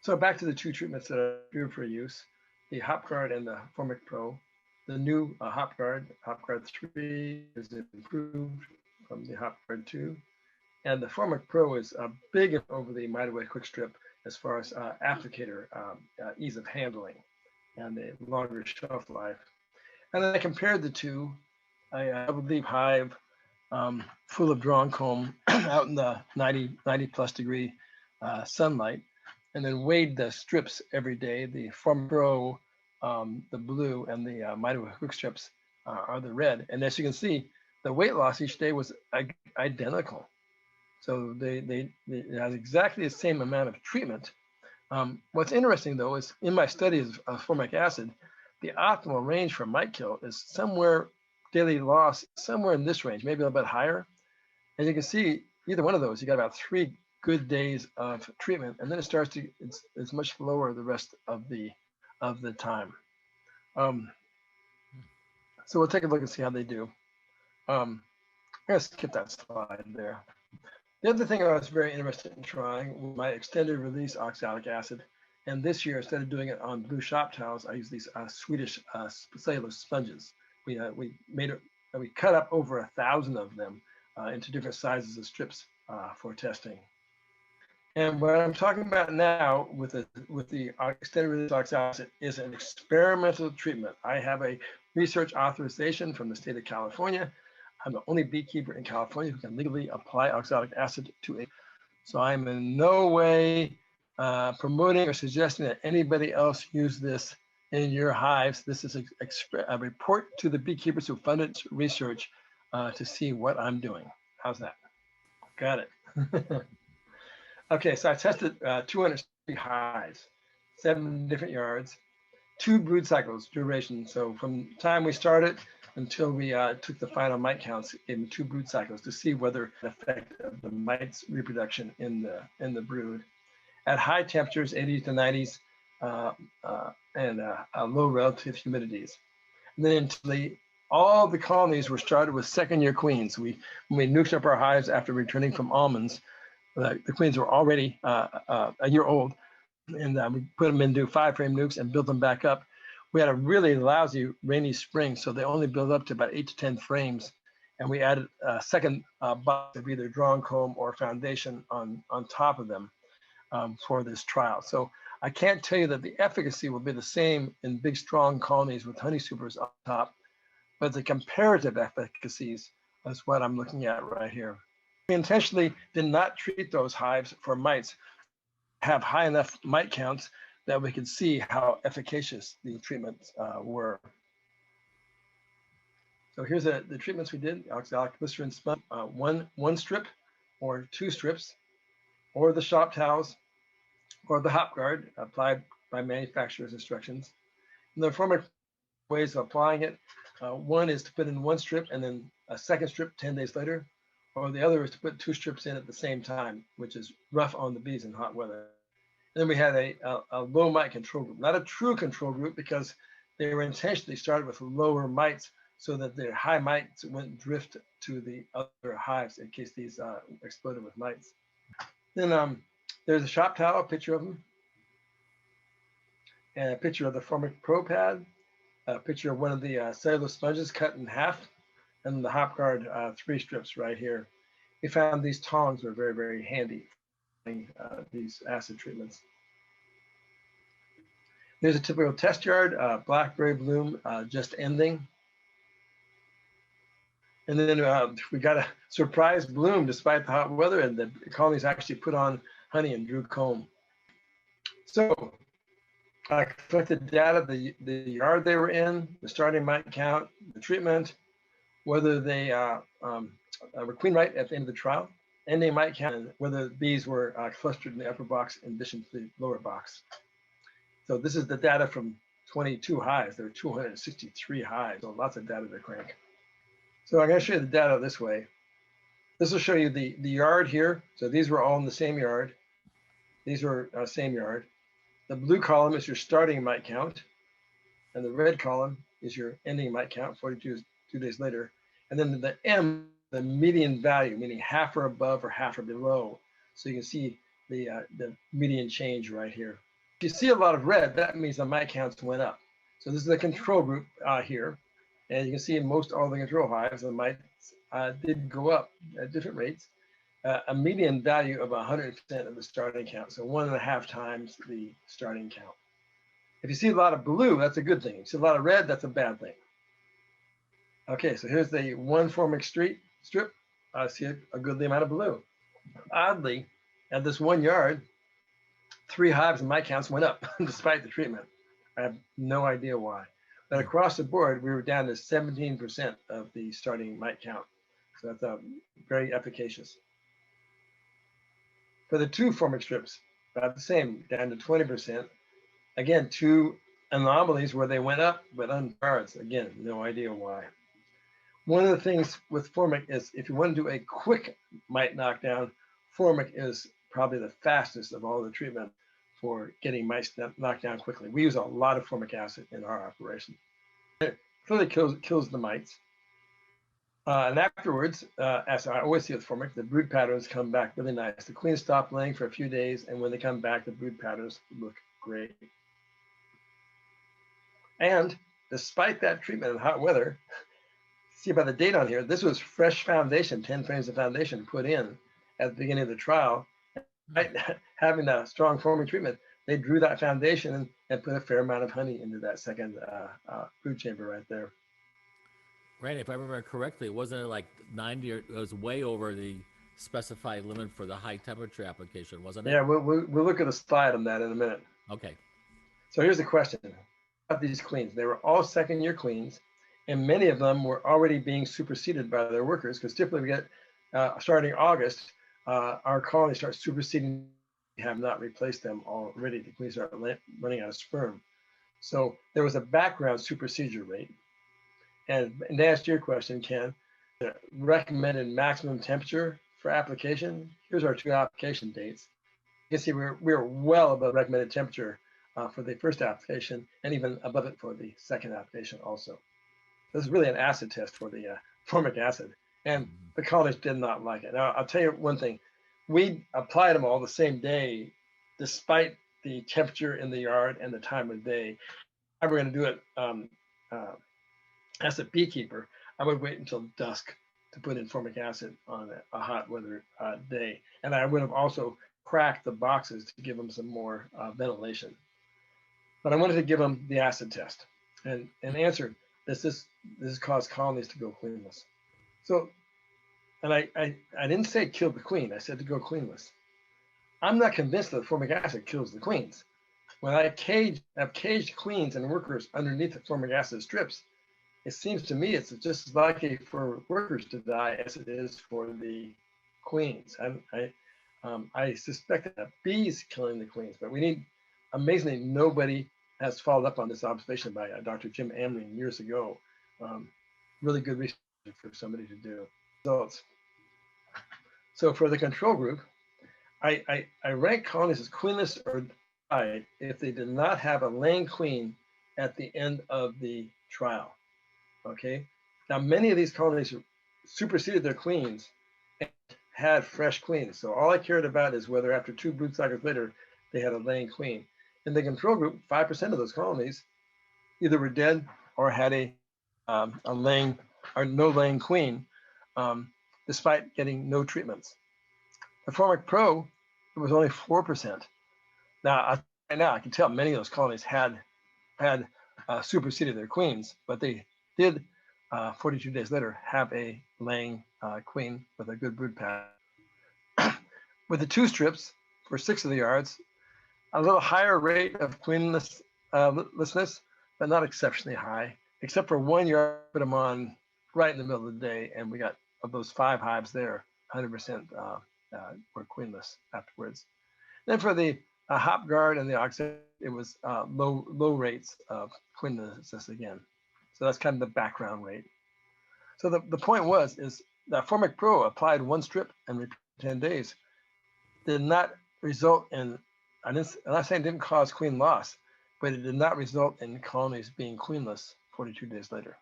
So back to the two treatments that are approved for use, the HopGuard and the Formic Pro. The new HopGuard 3 is improved from the HopGuard 2. And the Formic Pro is a big over the MitoWay Quick Strip as far as applicator ease of handling and the longer shelf life. And I compared the two. I would leave hive full of drawn comb out in the 90 plus degree sunlight, and then weighed the strips every day. The Formic Pro, the blue, and the MitoWay Quick Strips are the red. And as you can see, the weight loss each day was identical. So it has exactly the same amount of treatment. What's interesting though is in my studies of formic acid, the optimal range for mite kill is somewhere daily loss, somewhere in this range, maybe a little bit higher. And you can see either one of those, you got about 3 good days of treatment, and then it starts to, it's much lower the rest of the time. So we'll take a look and see how they do. I'm gonna skip that slide there. The other thing I was very interested in trying was my extended release oxalic acid. And this year, instead of doing it on blue shop towels, I used these Swedish cellular sponges. We cut up over 1,000 of them into different sizes of strips for testing. And what I'm talking about now with the extended release oxalic acid is an experimental treatment. I have a research authorization from the state of California. I'm the only beekeeper in California who can legally apply oxalic acid to a. So I'm in no way promoting or suggesting that anybody else use this in your hives. This is a report to the beekeepers who funded research to see what I'm doing. How's that? Got it. Okay, so I tested 260 hives, 7 different yards, 2 brood cycles duration. So from the time we started until we took the final mite counts in 2 brood cycles to see whether the effect of the mites reproduction in the brood at high temperatures, 80s to 90s, and low relative humidities. And then until all the colonies were started with 2nd-year queens. When we nuked up our hives after returning from almonds, the queens were already a year old, and we put them into 5-frame nukes and built them back up. We had a really lousy rainy spring, so they only built up to about 8 to 10 frames. And we added a second box of either drawn comb or foundation on top of them for this trial. So I can't tell you that the efficacy will be the same in big, strong colonies with honey supers on top, but the comparative efficacies is what I'm looking at right here. We intentionally did not treat those hives for mites, have high enough mite counts that we could see how efficacious the treatments were. So here's the treatments we did: oxalic glycerin sponge, one strip or 2 strips, or the shop towels, or the HopGuard applied by manufacturer's instructions. And the former ways of applying it, one is to put in 1 strip and then a 2nd strip 10 days later, or the other is to put 2 strips in at the same time, which is rough on the bees in hot weather. And then we had a low mite control group, not a true control group because they were intentionally started with lower mites so that their high mites wouldn't drift to the other hives in case these exploded with mites. Then there's a shop towel, a picture of them, and a picture of the Formic Pro pad, a picture of one of the cellular sponges cut in half, and the HopGuard 3 strips right here. We found these tongs were very, very handy for these acid treatments. There's a typical test yard, blackberry bloom just ending. And then we got a surprise bloom despite the hot weather, and the colonies actually put on honey and drew comb. So I collected data, the yard they were in, the starting mite count, the treatment, whether they were queen right at the end of the trial, ending mite count, and whether the bees were clustered in the upper box in addition to the lower box. So this is the data from 22 hives. There were 263 hives, so lots of data to crank. So I'm going to show you the data this way. This will show you the yard here. So these were all in the same yard. These were same yard. The blue column is your starting mite count, and the red column is your ending mite count, 42 days later. And then the M, the median value, meaning half or above or half or below. So you can see the median change right here. you see a lot of red, that means the mite counts went up. So this is the control group here. And you can see in most all the control hives, the mites did go up at different rates, a median value of 100% of the starting count. So 1.5 times the starting count. If you see a lot of blue, that's a good thing. If you see a lot of red, that's a bad thing. Okay, so here's the one formic strip. I see a goodly amount of blue. Oddly, at this 1 yard, 3 hives and mite counts went up despite the treatment. I have no idea why. But across the board, we were down to 17% of the starting mite count. So that's very efficacious. For the 2 formic strips, about the same, down to 20%. Again, 2 anomalies where they went up, but on yards. Again, no idea why. One of the things with formic is if you want to do a quick mite knockdown, formic is probably the fastest of all the treatment for getting mites knocked down quickly. We use a lot of formic acid in our operation. It really kills the mites. And afterwards, as I always see with formic, the brood patterns come back really nice. The queens stop laying for a few days, and when they come back, the brood patterns look great. And despite that treatment in hot weather, see by the date on here, this was fresh foundation, 10 frames of foundation put in at the beginning of the trial. Having a strong forming treatment, they drew that foundation and put a fair amount of honey into that second brood chamber right there. Right, if I remember correctly, wasn't it like 90 or it was way over the specified limit for the high temperature application, wasn't it? Yeah, we'll look at a slide on that in a minute. Okay. So here's the question about these queens. They were all second-year queens, and many of them were already being superseded by their workers, because typically we get, starting August, our colony starts superseding. We have not replaced them already. The queens start running out of sperm. So there was a background supersedure rate. And to answer your question, Ken, the recommended maximum temperature for application, here's our 2 application dates. You can see we're well above recommended temperature for the first application, and even above it for the second application also. This is really an acid test for the formic acid, and the colonies did not like it. Now, I'll tell you one thing. We applied them all the same day, despite the temperature in the yard and the time of day. If we're going to do it as a beekeeper, I would wait until dusk to put in formic acid on a hot weather day. And I would have also cracked the boxes to give them some more ventilation. But I wanted to give them the acid test and answer, does this cause colonies to go queenless? So, and I didn't say kill the queen, I said to go queenless. I'm not convinced that formic acid kills the queens. When I have caged queens and workers underneath the formic acid strips, it seems to me it's just as likely for workers to die as it is for the queens. I suspect that bees killing the queens, but we need, amazingly, nobody has followed up on this observation by Dr. Jim Amling years ago. Really good research for somebody to do. Results. So for the control group, I rank colonies as queenless or died if they did not have a laying queen at the end of the trial. Okay, now many of these colonies superseded their queens and had fresh queens. So all I cared about is whether after 2 brood cycles later they had a laying queen. In the control group, 5% of those colonies either were dead or had a laying or no laying queen, despite getting no treatments. The Formic Pro, it was only 4%. Now I can tell many of those colonies had superseded their queens, but they did 42 days later have a laying queen with a good brood pattern. With the 2 strips for 6 of the yards, a little higher rate of queenlessness, but not exceptionally high, except for 1 yard, put them on right in the middle of the day, and we got, of those 5 hives there, 100% were queenless afterwards. Then for the hop guard and the auxiliary, it was low rates of queenlessness again. So that's kind of the background rate. So the point is that Formic Pro applied 1 strip and repeated 10 days did not result in, I'm not saying it didn't cause queen loss, but it did not result in colonies being queenless 42 days later.